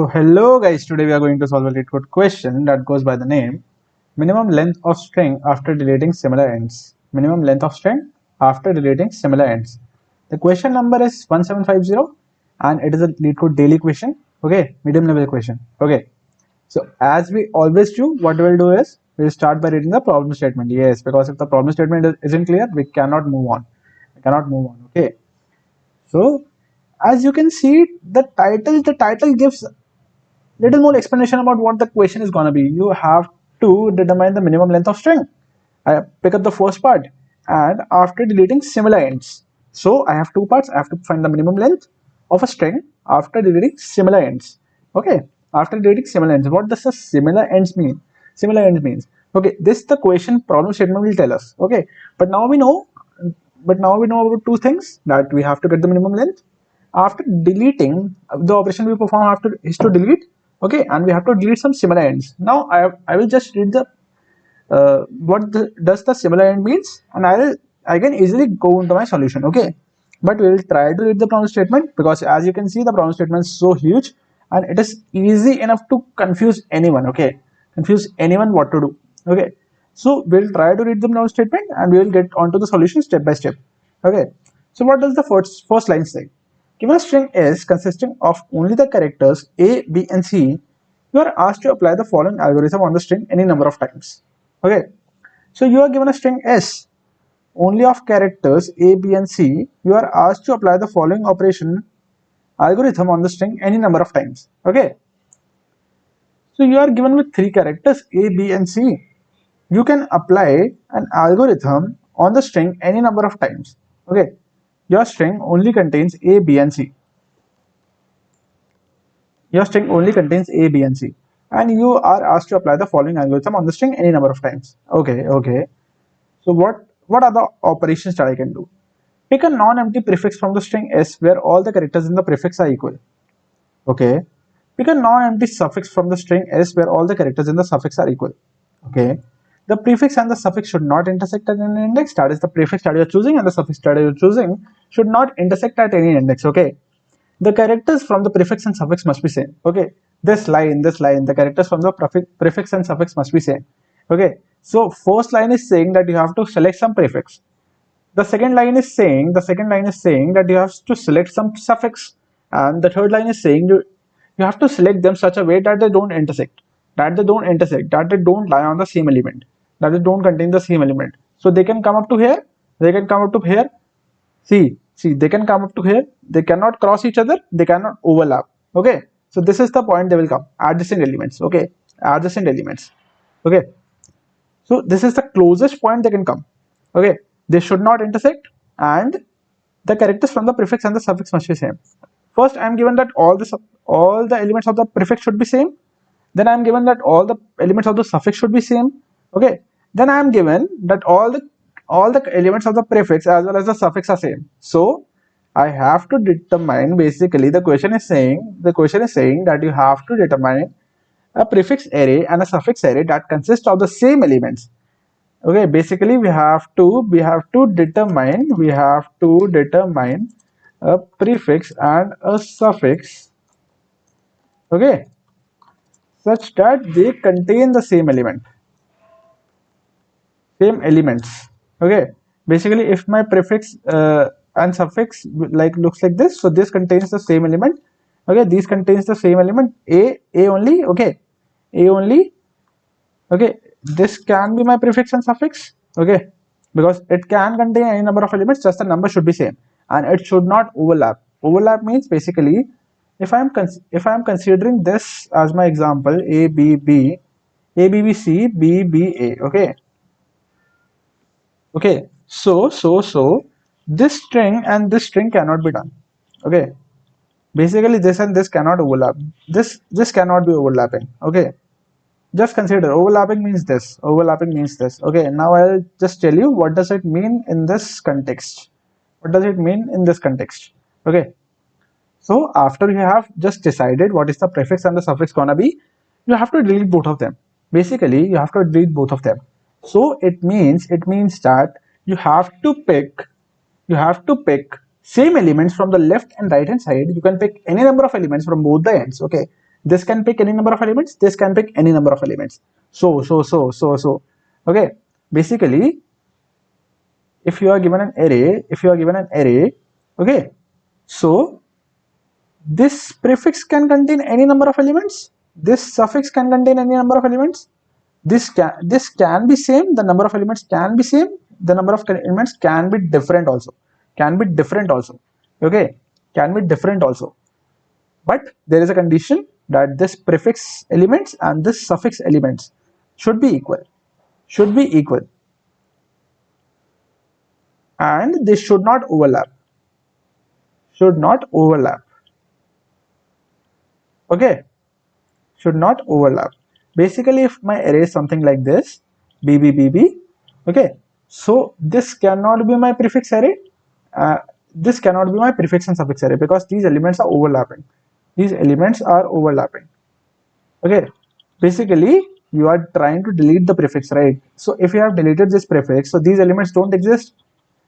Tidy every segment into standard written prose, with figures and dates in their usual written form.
So hello guys, today we are going to solve a Leetcode question that goes by the name minimum length of string after deleting similar ends. Minimum length of string after deleting similar ends. The question number is 1750 and it is a Leetcode daily question. Okay, medium level question. Okay, so as we always do, what we'll do is we'll start by reading the problem statement. Yes, because if the problem statement isn't clear, we cannot move on. We cannot move on. Okay, so as you can see, the title gives little more explanation about what the question is gonna be. You have to determine the minimum length of string. I pick up the first part and after deleting similar ends. So I have two parts. I have to find the minimum length of a string after deleting similar ends. Okay, after deleting similar ends. What does the similar ends mean? Similar ends means, okay, this the question problem statement will tell us. Okay, but now we know about two things, that we have to get the minimum length after deleting. The operation we perform after is to delete. Okay, and we have to delete some similar ends. Now I will just read the does the similar end means, and I can easily go into my solution. Okay, but we will try to read the problem statement, because as you can see the problem statement is so huge and it is easy enough to confuse anyone. Okay, confuse anyone what to do. Okay, so we'll try to read the problem statement and we will get onto the solution step by step. Okay, so what does the first line say? Given a string S consisting of only the characters A, B, and C, you are asked to apply the following algorithm on the string any number of times. Okay, so you are given a string S only of characters A, B, and C. You are asked to apply the following operation algorithm on the string any number of times. Okay, so you are given with three characters A, B, and C. You can apply an algorithm on the string any number of times. Okay, your string only contains A, B, and C. Your string only contains A, B, and C, and you are asked to apply the following algorithm on the string any number of times. Okay. So what are the operations that I can do? Pick a non-empty prefix from the string S where all the characters in the prefix are equal. Okay. Pick a non-empty suffix from the string S where all the characters in the suffix are equal. Okay. The prefix and the suffix should not intersect at any index. That is, the prefix that you are choosing and the suffix that you are choosing should not intersect at any index. Okay. The characters from the prefix and suffix must be same. Okay. This line, the characters from the prefix and suffix must be same. Okay. So first line is saying that you have to select some prefix. The second line is saying that you have to select some suffix, and the third line is saying you have to select them such a way that they don't intersect, that they don't lie on the same element, that they don't contain the same element. So they can come up to here, they can come up to here. See, they can come up to here. They cannot cross each other. They cannot overlap. Okay. So this is the point they will come. Adjacent elements. Okay. Adjacent elements. Okay. So this is the closest point they can come. Okay. They should not intersect, and the characters from the prefix and the suffix must be same. First, I am given that all the elements of the prefix should be same. Then I am given that all the elements of the suffix should be same. Okay. Then I am given that all the elements of the prefix as well as the suffix are same. So I have to determine, basically the question is saying that you have to determine a prefix array and a suffix array that consists of the same elements. Okay, basically we have to determine a prefix and a suffix, okay, such that they contain the same elements. Okay, basically if my prefix and suffix looks like this, so this contains the same element. Okay, these contains the same element a only. Okay, a only. Okay, this can be my prefix and suffix. Okay, because it can contain any number of elements, just the number should be same and it should not overlap. Overlap means, basically, if I am considering this as my example, a b b, a b b c, b b a. Okay, so this string and this string cannot be done. Okay, basically this and this cannot overlap. This cannot be overlapping. Okay, just consider overlapping means this. Okay, now I'll just tell you what does it mean in this context. Okay, so after you have just decided what is the prefix and the suffix gonna be, you have to delete both of them. Basically you have to delete both of them. So it means that you have to pick same elements from the left and right hand side. You can pick any number of elements from both the ends. Okay, This can pick any number of elements, this can pick any number of elements. So. Okay, basically, if you are given an array, okay, so this prefix can contain any number of elements, this suffix can contain any number of elements, this can be same, the number of elements can be same, the number of elements can be different also, okay, can be different also. But there is a condition that this prefix elements and this suffix elements should be equal, and they should not overlap, okay, should not overlap. Basically, if my array is something like this, bb, okay, so this cannot be my prefix array, this cannot be my prefix and suffix array, because these elements are overlapping, okay. Basically, you are trying to delete the prefix, right? So if you have deleted this prefix, so these elements don't exist,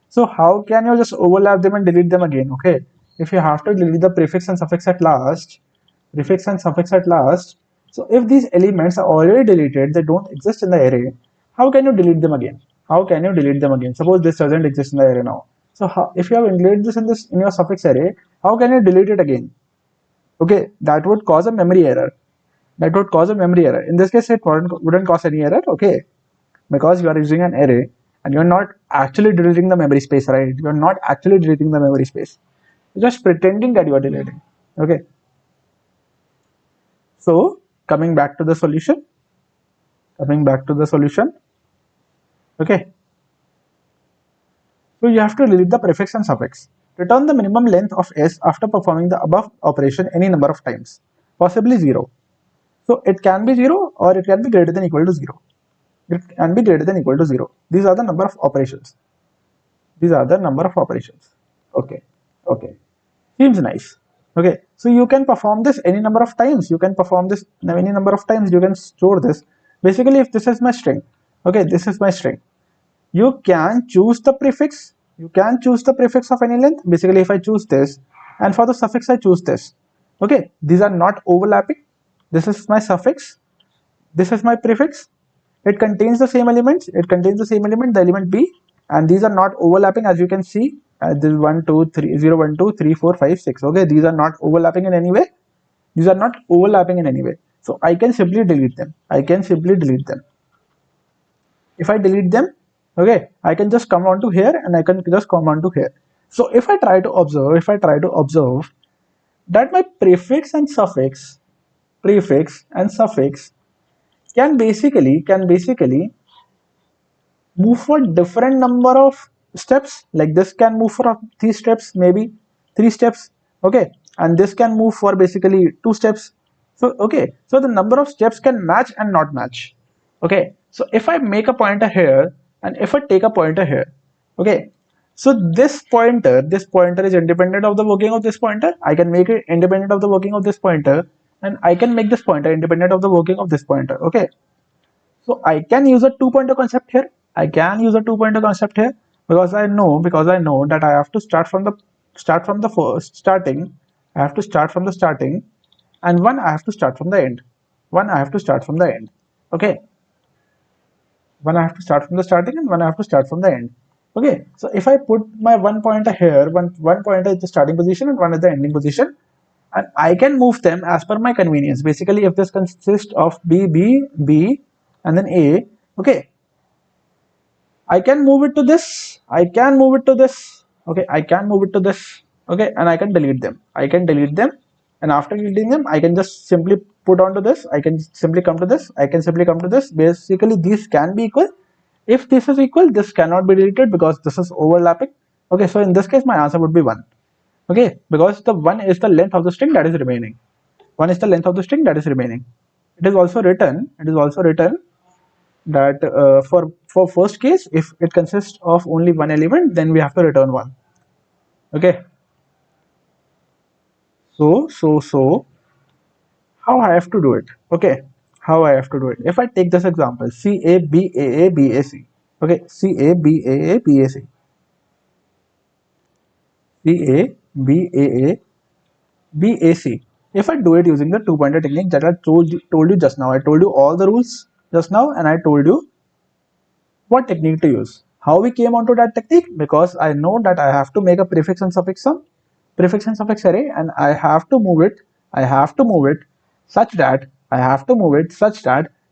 so how can you just overlap them and delete them again? Okay, if you have to delete the prefix and suffix at last, so if these elements are already deleted, they don't exist in the array, how can you delete them again? Suppose this doesn't exist in the array now, so if you have included this in your suffix array, how can you delete it again? Okay, that would cause a memory error. In this case, it wouldn't cause any error, okay, because you are using an array and you're not actually deleting the memory space, right? You're not actually deleting the memory space. You're just pretending that you are deleting, okay. So coming back to the solution, okay. So you have to delete the prefix and suffix. Return the minimum length of s after performing the above operation any number of times, possibly 0. So it can be 0 or it can be greater than equal to 0. These are the number of operations. Okay. Seems nice. Okay. So you can perform this any number of times. You can store this. Basically, if this is my string, okay, you can choose the prefix. Of any length. Basically, if I choose this, and for the suffix I choose this. Okay, these are not overlapping. This is my suffix. This is my prefix. It contains the same elements. The element b, and these are not overlapping, as you can see. This is 1 2 3 0 1 2 3 4 5 6. Okay, these are not overlapping in any way. So I can simply delete them. If I delete them, okay, I can just come on to here and I can just come on to here. So if I try to observe that my prefix and suffix can basically move for different number of steps. Like this can move for 3 steps, maybe 3 steps, okay, and this can move for basically 2 steps. So okay, so the number of steps can match and not match. Okay, so if I make a pointer here and if I take a pointer here, okay, so this pointer is independent of the working of this pointer. I can make it independent of the working of this pointer, and I can make this pointer independent of the working of this pointer. Okay, so I can use a 2-pointer concept here. Because I know that I have to start from the starting. And one I have to start from the end. Okay, one I have to start from the starting and one I have to start from the end. Okay, so if I put my one pointer here, one pointer at the starting position and one at the ending position, and I can move them as per my convenience. Basically, if this consists of b, and then a, okay, I can move it to this. Okay, okay, and I can delete them. And after deleting them, I can just simply put onto this. I can simply come to this. Basically, these can be equal. If this is equal, this cannot be deleted because this is overlapping. Okay, so in this case, my answer would be 1. Okay, because the 1 is the length of the string that is remaining. It is also written that for first case, if it consists of only one element, then we have to return 1. Okay, so how I have to do it? Okay, if I take this example, CABAABAC. Okay, CABAABAC. CABAABAC. If I do it using the two pointer technique that I told you just now, I told you all the rules just now, and I told you what technique to use. How we came onto that technique? Because I know that I have to make a prefix and suffix sum, prefix and suffix array, and I have to move it. I have to move it such that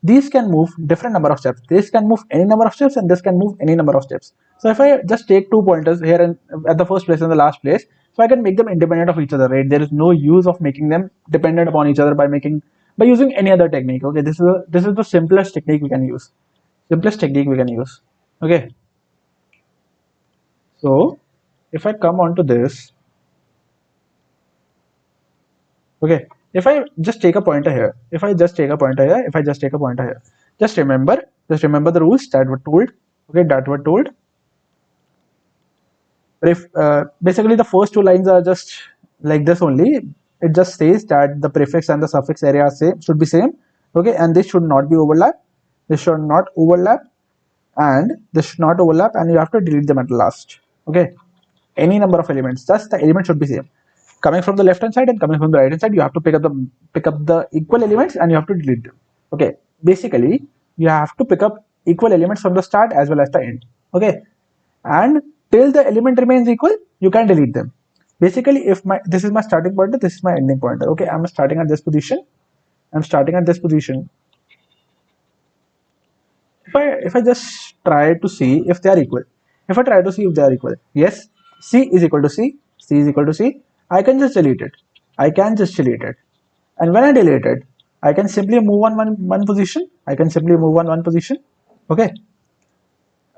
these can move different number of steps. This can move any number of steps, and this can move any number of steps. So if I just take two pointers here and at the first place and the last place, so I can make them independent of each other, right? There is no use of making them dependent upon each other by using any other technique. Okay, this is the simplest technique we can use. Okay, so if I come on to this, okay, if I just take a pointer here, just remember the rules that were told. Okay, that were told. But if basically the first two lines are just like this only, it just says that the prefix and the suffix area are should be same. Okay, and this should not be overlap. This should not overlap, and and you have to delete them at last. Okay, any number of elements, just the element should be same. Coming from the left hand side and coming from the right hand side, you have to pick up the equal elements and you have to delete them. Okay, basically you have to pick up equal elements from the start as well as the end. Okay, and till the element remains equal, you can delete them. Basically, if this is my starting pointer, this is my ending pointer. Okay, I'm starting at this position. If I just try to see if they are equal, yes, C is equal to C, I can just delete it. And when I delete it, I can simply move on one position.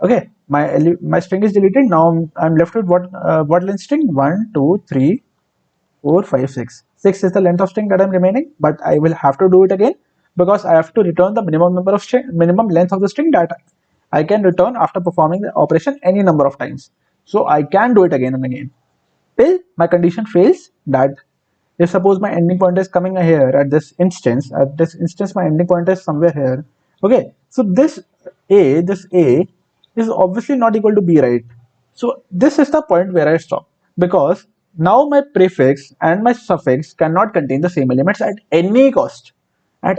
Okay, my string is deleted. Now I'm left with what length string? 1, 2, 3, 4, 5, 6. 6 is the length of string that I'm remaining, but I will have to do it again because I have to return the minimum length of the string that I can return after performing the operation any number of times. So I can do it again and again till my condition fails. That if suppose my ending point is coming here at this instance, my ending point is somewhere here. Okay, so this a is obviously not equal to b, right? So this is the point where I stop, because now my prefix and my suffix cannot contain the same elements at any cost. I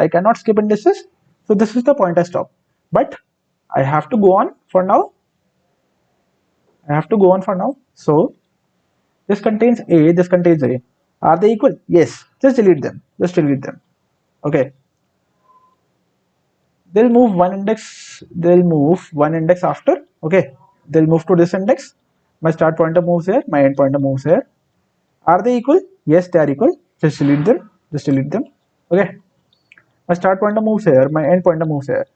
cannot skip indices. So this is the point I stop. But I have to go on for now. So this contains A. Are they equal? Yes. Just delete them. Okay. They'll move one index after. Okay. They'll move to this index. My start pointer moves here. My end pointer moves here. Are they equal? Yes, they are equal. Just delete them. Okay. My start pointer moves here. My end pointer moves here.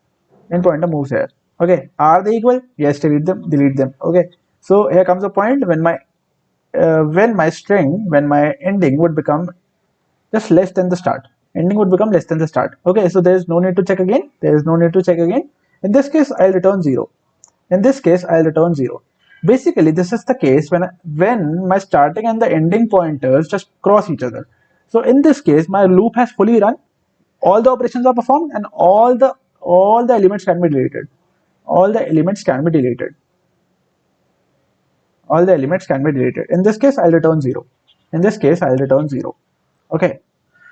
Okay. Are they equal? Yes, delete them. Okay. So here comes a point when my ending would become just less than the start. Okay, so there is no need to check again. In this case, I'll return 0. Basically, this is the case when my starting and the ending pointers just cross each other. So in this case, my loop has fully run. All the operations are performed, and all the elements can be deleted. In this case, I'll return 0. Okay.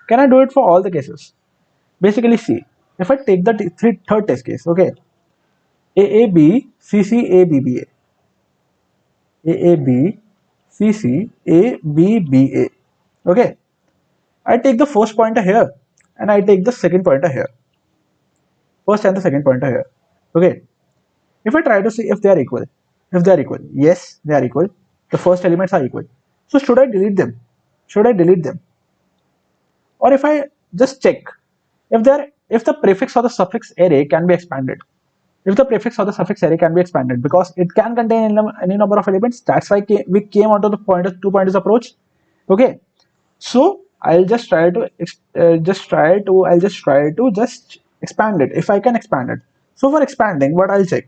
Can I do it for all the cases? Basically, see, if I take the third test case, okay, AAB, CC, ABBA. AAB, CC, ABBA. Okay. I take the first pointer here, and I take the second pointer here. First and the second pointer here. Okay. If I try to see if they are equal, yes, they are equal. The first elements are equal. So should I delete them? Or if I just check if the prefix or the suffix array can be expanded. Because it can contain any number of elements. That's why we came onto the two pointers approach. Okay, so I'll just try to expand it if I can expand it. So for expanding, what I'll check,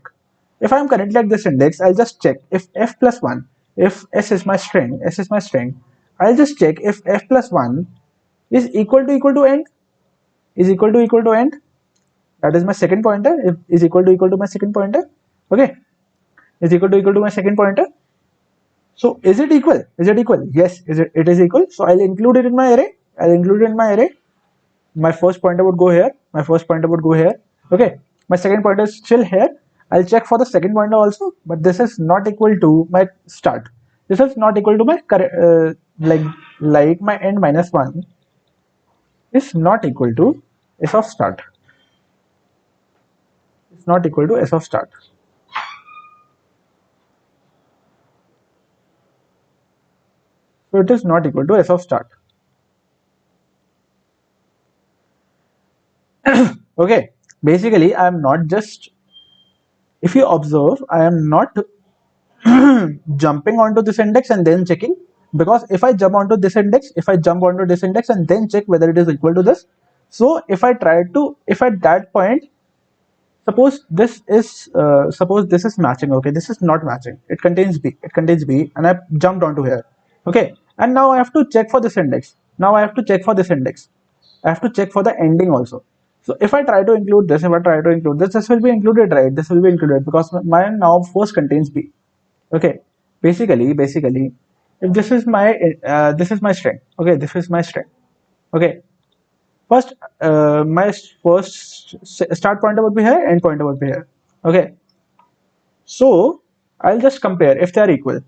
if I'm currently at this index, I'll just check if f plus 1, if s is my string, I'll just check if f plus 1 is equal to end. That is my second pointer. If is equal to my second pointer. Okay, is equal to my second pointer. So is it equal? Is it equal? Yes, it is equal. So I'll include it in my array. I'll include it in my array. My first pointer would go here. My first pointer would go here. Okay. My second pointer is still here. I'll check for the second pointer also, but this is not equal to my start. This is not equal to my like my end minus one is not equal to s of start. It's not equal to s of start. So it is not equal to s of start. Okay. Basically, I am not just, if you observe, I am not jumping onto this index and then checking, because if I jump onto this index, and then check whether it is equal to this, so if I try to, if at that point, suppose this is matching, okay, this is not matching, it contains b, and I jumped onto here, okay, and now I have to check for this index, I have to check for the ending also. So if I try to include this, this will be included, right? This will be included because mine now first contains b. Okay, basically, if this is my string. Okay, this is my string. Okay, first my first start pointer would be here, end pointer would be here. Okay, so I'll just compare if they are equal.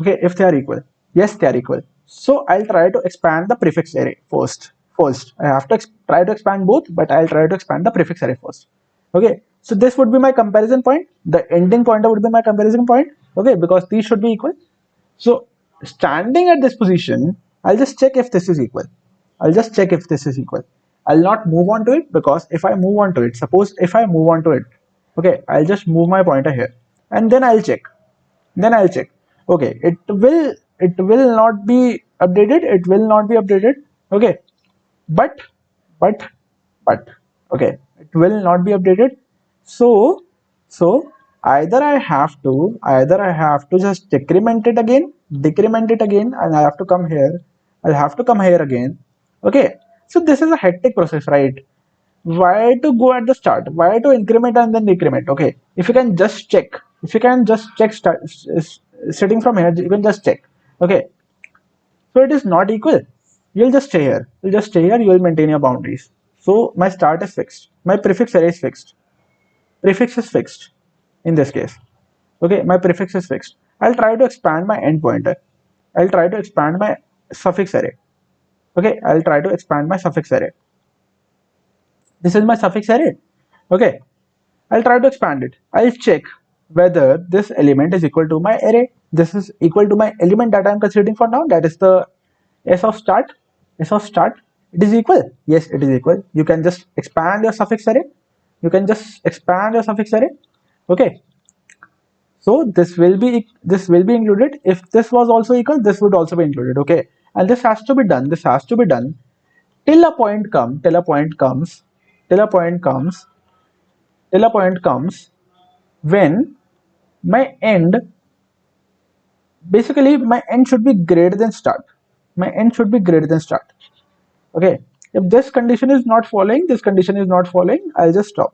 Okay, if they are equal, yes, they are equal. So I'll try to expand the prefix array first. I have to try to expand both, but I'll try to expand the prefix array first. Okay, so this would be my comparison point. The ending pointer would be my comparison point. Okay, because these should be equal. So standing at this position, I'll just check if this is equal. I'll not move on to it, because if I move on to it, suppose if I move on to it, okay, I'll just move my pointer here, and then I'll check. Okay, it will not be updated. Okay, but but but okay, it will not be updated. So either I have to just decrement it again, and I have to come here. I'll have to come here again. Okay, so this is a hectic process, right? Why to go at the start? Why to increment and then decrement? Okay, if you can just check, sitting from here, you can just check. Okay, so it is not equal. You'll just stay here. You will maintain your boundaries. So my start is fixed. My prefix array is fixed. Prefix is fixed in this case. Okay, my prefix is fixed. I'll try to expand my end pointer. I'll try to expand my suffix array. Okay, I'll try to expand my suffix array. This is my suffix array. Okay, I'll try to expand it. I'll check whether this element is equal to my array. This is equal to my element that I'm considering for now. That is the s of start. It is equal. Yes, it is equal. You can just expand your suffix array. Okay. So this will be included. If this was also equal, this would also be included. Okay. And this has to be done. Till a point comes when my end, basically my end should be greater than start. Okay, if this condition is not following, I'll just stop.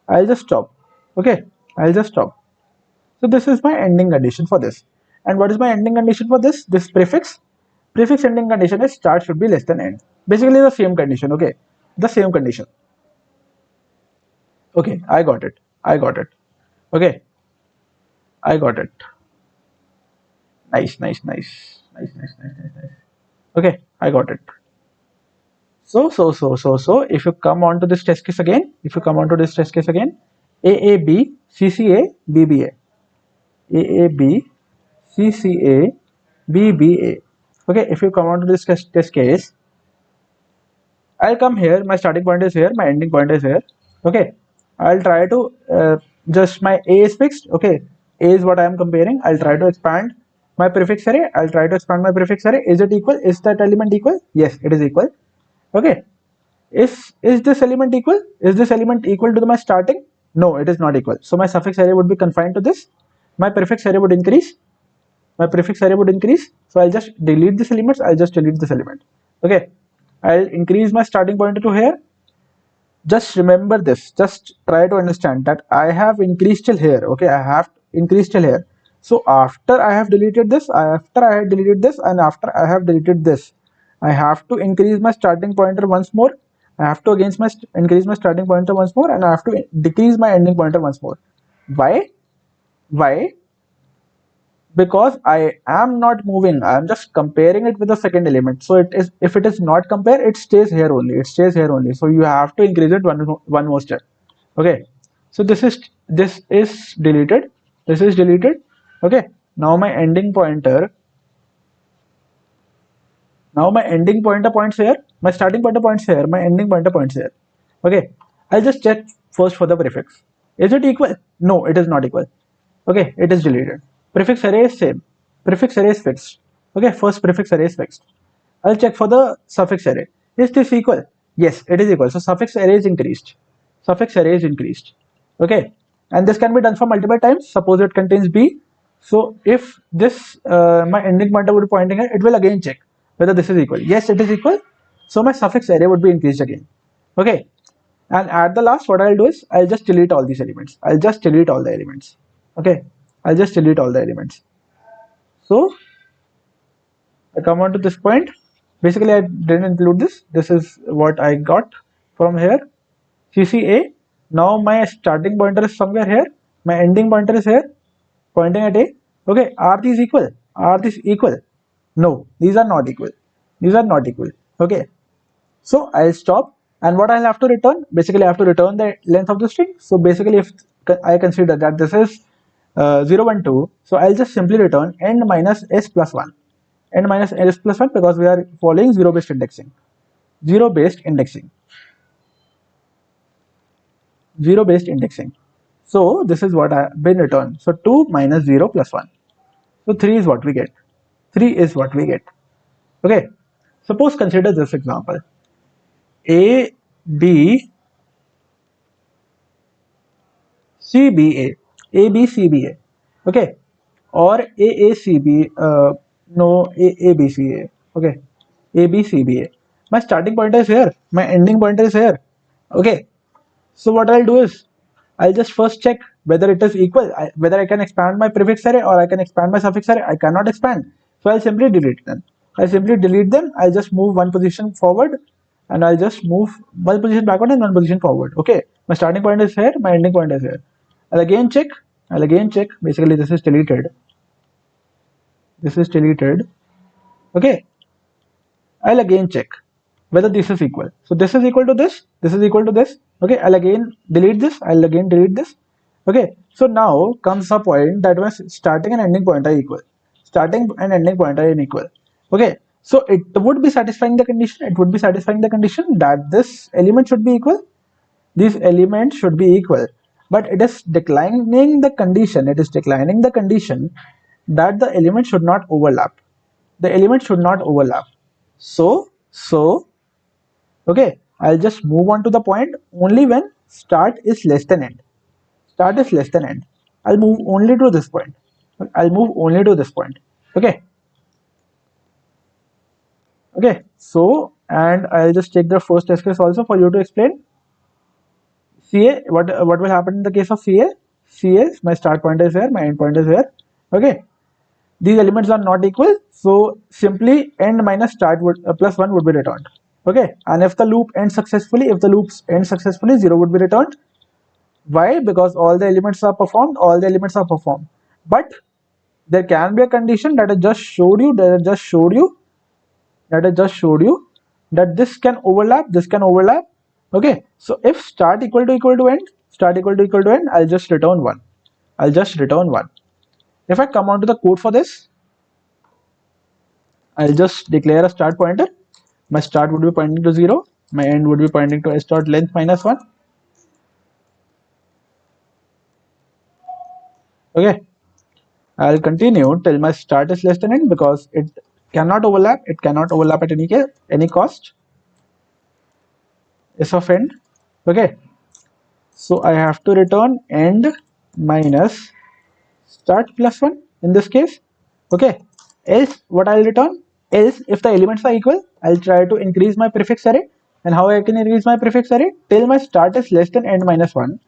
Okay, I'll just stop. So this is my ending condition for this. And what is my ending condition for this? This prefix ending condition is start should be less than end. Basically the same condition. Okay, the same condition. Okay, I got it. Okay, I got it. Nice. Okay, I got it. So if you come on to this test case again, AAB CCA BBA, AAB CCA BBA. Okay, if you come on to this test case, I'll come here, my starting point is here, my ending point is here. Okay, I'll try to just my A is fixed. Okay, A is what I am comparing. I'll try to expand my prefix array. Is it equal? Is that element equal? Yes, it is equal. Okay, is this element equal? To my starting? No, it is not equal. So my suffix array would be confined to this. My prefix array would increase. So I'll just delete this element. Okay, I'll increase my starting pointer to here. Just remember this. Just try to understand that I have increased till here. Okay, I have increased till here. So after I have deleted this, after I have deleted this, and after I have deleted this, I have to increase my starting pointer once more. I have to increase my starting pointer once more, and I have to decrease my ending pointer once more. Why? Why? Because I am not moving. I am just comparing it with the second element. So it is, if it is not compared, it stays here only. It stays here only. So you have to increase it one more step. Okay. So this is deleted. This is deleted. Okay. Now my ending pointer. Now my ending pointer points here. My starting pointer points here. My ending pointer points here. Okay. I'll just check first for the prefix. Is it equal? No, it is not equal. Okay, it is deleted. Prefix array is same. Prefix array is fixed. Okay, first prefix array is fixed. I'll check for the suffix array. Is this equal? Yes, it is equal. So suffix array is increased. Suffix array is increased. Okay, and this can be done for multiple times. Suppose it contains b. So if this my ending pointer would be pointing at, it will again check whether this is equal. Yes, it is equal. So my suffix array would be increased again. Okay, and at the last, what I'll do is I'll just delete all these elements. I'll just delete all the elements. Okay, I'll just delete all the elements. So I come on to this point. Basically, I didn't include this. This is what I got from here. CCA. Now my starting pointer is somewhere here. My ending pointer is here, pointing at A. Okay, are these equal? Are these equal? No, these are not equal. These are not equal. Okay, so I'll stop, and what I'll have to return, basically I have to return the length of the string. So basically if I consider that this is 0, 1, 2, so I'll just simply return end minus s plus 1. End minus s plus 1 because we are following zero based indexing. Zero based indexing. Zero based indexing. So this is what I have been returned. So 2 minus 0 plus 1. So 3 is what we get. 3 is what we get. Okay. Suppose consider this example. A, B, C, B, A. A, B, C, B, A. Okay. Or A, C, B. No, A, B, C, A. Okay. A, B, C, B, A. My starting pointer is here. My ending pointer is here. Okay. So what I'll do is, I'll just first check whether it is equal, whether I can expand my prefix array or I can expand my suffix array. I cannot expand. So I'll simply delete them. I'll simply delete them. I'll just move one position forward and I'll just move one position backward and one position forward. Okay. My starting point is here. My ending point is here. I'll again check. I'll again check. Basically, this is deleted. This is deleted. Okay. I'll again check whether this is equal. So this is equal to this. This is equal to this. Okay. I'll again delete this. I'll again delete this. Okay. So now comes a point that my starting and ending point are equal. Starting and ending point are equal. Okay. So it would be satisfying the condition. It would be satisfying the condition that this element should be equal. These elements should be equal. But it is declining the condition. It is declining the condition that the element should not overlap. The element should not overlap. So okay, I'll just move on to the point only when start is less than end. Start is less than end. I'll move only to this point. I'll move only to this point. Okay. Okay. So, and I'll just take the first test case also for you to explain. CA, what will happen in the case of CA? CA, my start point is here, my end point is here. Okay. These elements are not equal, so simply end minus start would plus 1 would be returned. Okay, and if the loop ends successfully, if the loops end successfully, 0 would be returned. Why? Because all the elements are performed, all the elements are performed. But there can be a condition that I just showed you, that this can overlap, this can overlap. Okay, so if start equal to end, start equal to end, I'll just return 1. I'll just return 1. If I come on to the code for this, I'll just declare a start pointer. My start would be pointing to 0. My end would be pointing to s dot length minus 1. Okay. I'll continue till my start is less than end because it cannot overlap. It cannot overlap at any cost. S of end. Okay. So I have to return end minus start plus 1 in this case. Okay. Else what I'll return? Else if the elements are equal, I'll try to increase my prefix array. And how I can increase my prefix array? Till my start is less than end minus 1.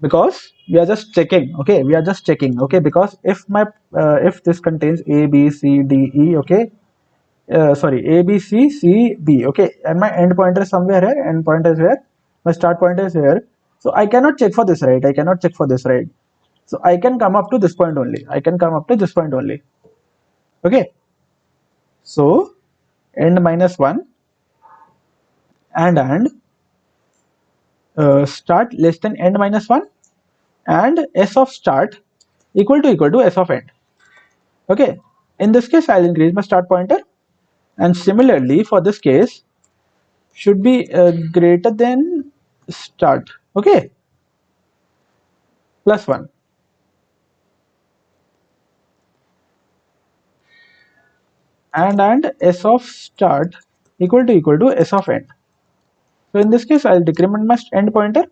because we are just checking. Okay, we are just checking. Okay, because if this contains a b c d e, okay, sorry, a b c c b, okay, and my end pointer is somewhere here, end pointer is here, my start pointer is here, so I cannot check for this, right? I cannot check for this, right? So I can come up to this point only. I can come up to this point only. Okay, so end minus 1 and start less than end minus 1 and s of start equal to s of end. Okay, in this case I'll increase my start pointer, and similarly for this case should be greater than start, okay, plus 1, and s of start equal to s of end. So in this case, I'll decrement my end pointer,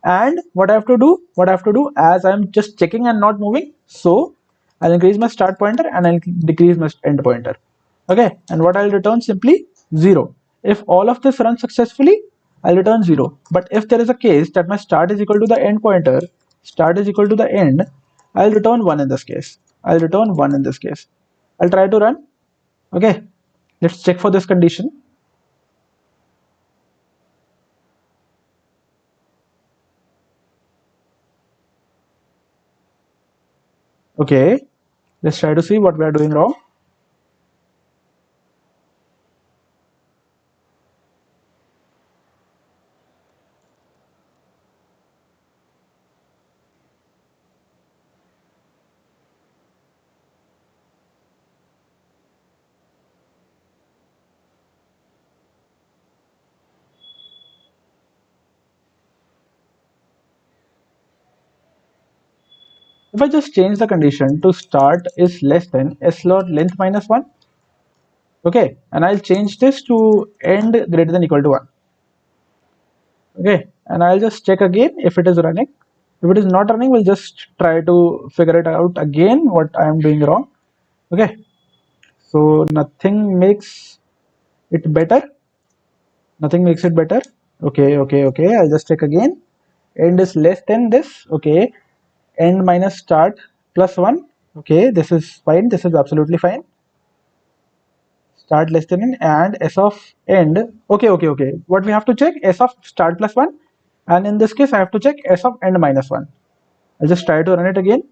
and what I have to do, as I'm just checking and not moving, so I'll increase my start pointer and I'll decrease my end pointer. Okay, and what I'll return, simply 0. If all of this runs successfully, I'll return 0. But if there is a case that my start is equal to the end pointer, start is equal to the end, I'll return 1 in this case. I'll return 1 in this case. I'll try to run. Okay, let's check for this condition. Okay, let's try to see what we are doing wrong. If I just change the condition to start is less than slot length minus 1, okay, and I'll change this to end greater than equal to 1, okay, and I'll just check again if it is running. If it is not running, we'll just try to figure it out again what I am doing wrong. Okay, so nothing makes it better. Nothing makes it better. Okay, I'll just check again. End is less than this, okay, end minus start plus 1, okay, this is fine, this is absolutely fine. Start less than n and s of end, okay, what we have to check, s of start plus 1, and in this case I have to check s of end minus 1. I'll just try to run it again.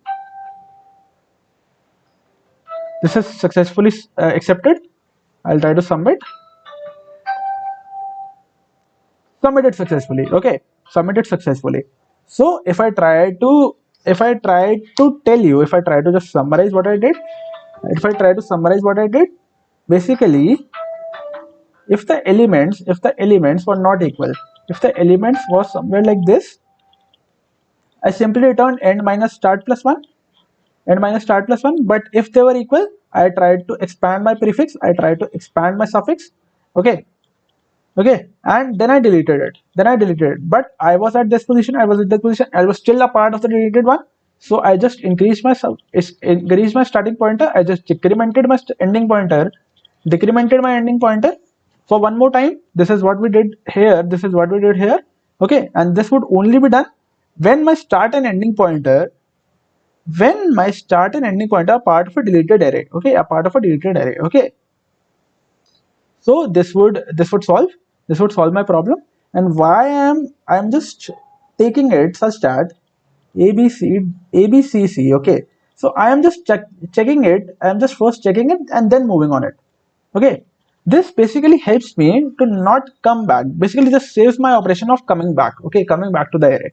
This is successfully accepted. I'll try to submit it successfully. Okay, submit it successfully. So if I try to tell you, if I try to just summarize what I did, basically if the elements were not equal, if the elements was somewhere like this, I simply returned end minus start plus 1, but if they were equal, I tried to expand my prefix, I tried to expand my suffix, okay, and then I deleted it. But I was at this position, I was still a part of the deleted one, so I just increased my starting pointer, I just decremented my ending pointer, for one more time. This is what we did here, okay, and this would only be done when my start and ending pointer are part of a deleted array, okay. So this would solve my problem. And why I'm just taking it such that abcc, okay, so I am just checking it, I'm just first checking it and then moving on it, okay. This basically helps me to not come back, basically just saves my operation of coming back, okay, coming back to the array.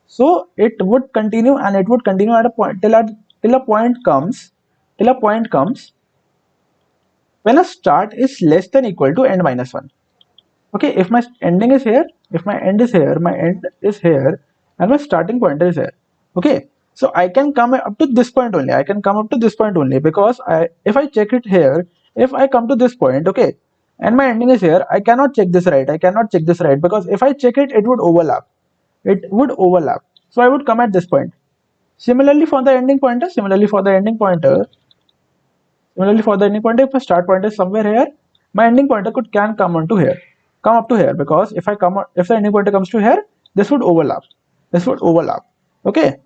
So it would continue, and it would continue at a point till a point comes when a start is less than equal to end minus 1. Okay, if my ending is here, if my end is here, my end is here, and my starting pointer is here. Okay, so I can come up to this point only, because if I check it here, if I come to this point, okay, and my ending is here, I cannot check this right, because if I check it, it would overlap. So I would come at this point. Similarly for the ending pointer, if my start pointer is somewhere here, my ending pointer can come up to here, because if the ending pointer comes to here, this would overlap. Okay,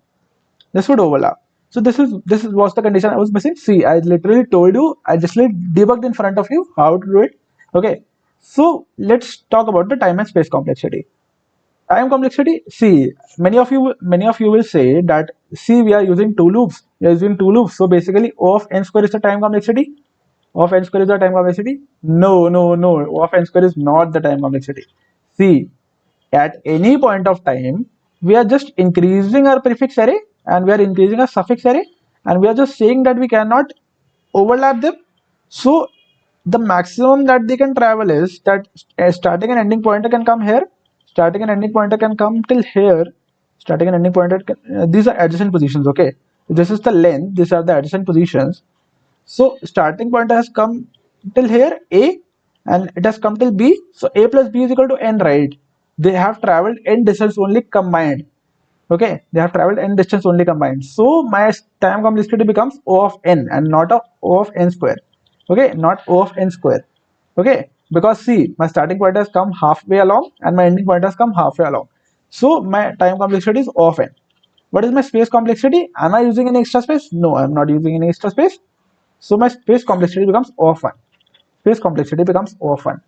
this would overlap. So this is was the condition I was missing. See, I literally told you, I just debugged in front of you how to do it. Okay, so let's talk about the time and space complexity. Time complexity. See, many of you will say that, see, we are using two loops. We are using two loops. So basically, O of n square is the time complexity. O of n square is the time complexity. No, no, no. O of n square is not the time complexity. See, at any point of time, we are just increasing our prefix array and we are increasing our suffix array, and we are just saying that we cannot overlap them. So the maximum that they can travel is that a starting and ending pointer can come here, starting and ending pointer can come till here, starting and ending pointer can, these are adjacent positions. Okay, this is the length, these are the adjacent positions. So starting pointer has come till here a, and it has come till b. So a plus b is equal to n, right? They have traveled n distance only combined. Okay, they have traveled n distance only combined. So my time complexity becomes O of n and not a O of n square. Okay, not O of n square. Okay, because see, my starting point has come halfway along and my ending point has come halfway along. So my time complexity is O of n. What is my space complexity? Am I using any extra space? No, I'm not using any extra space. So my space complexity becomes O of 1. Space complexity becomes O of 1.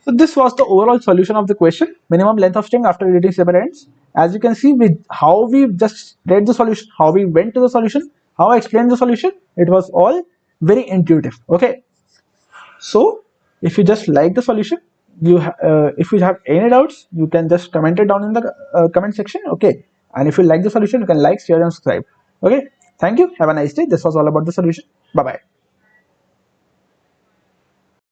So this was the overall solution of the question, minimum length of string after reading separate ends. As you can see, with how we just read the solution, how we went to the solution, how I explained the solution, it was all very intuitive. Okay, so if you just like the solution, if you have any doubts, you can just comment it down in the comment section. Okay, and if you like the solution, you can like, share, and subscribe. Okay, thank you. Have a nice day. This was all about the solution. Bye bye.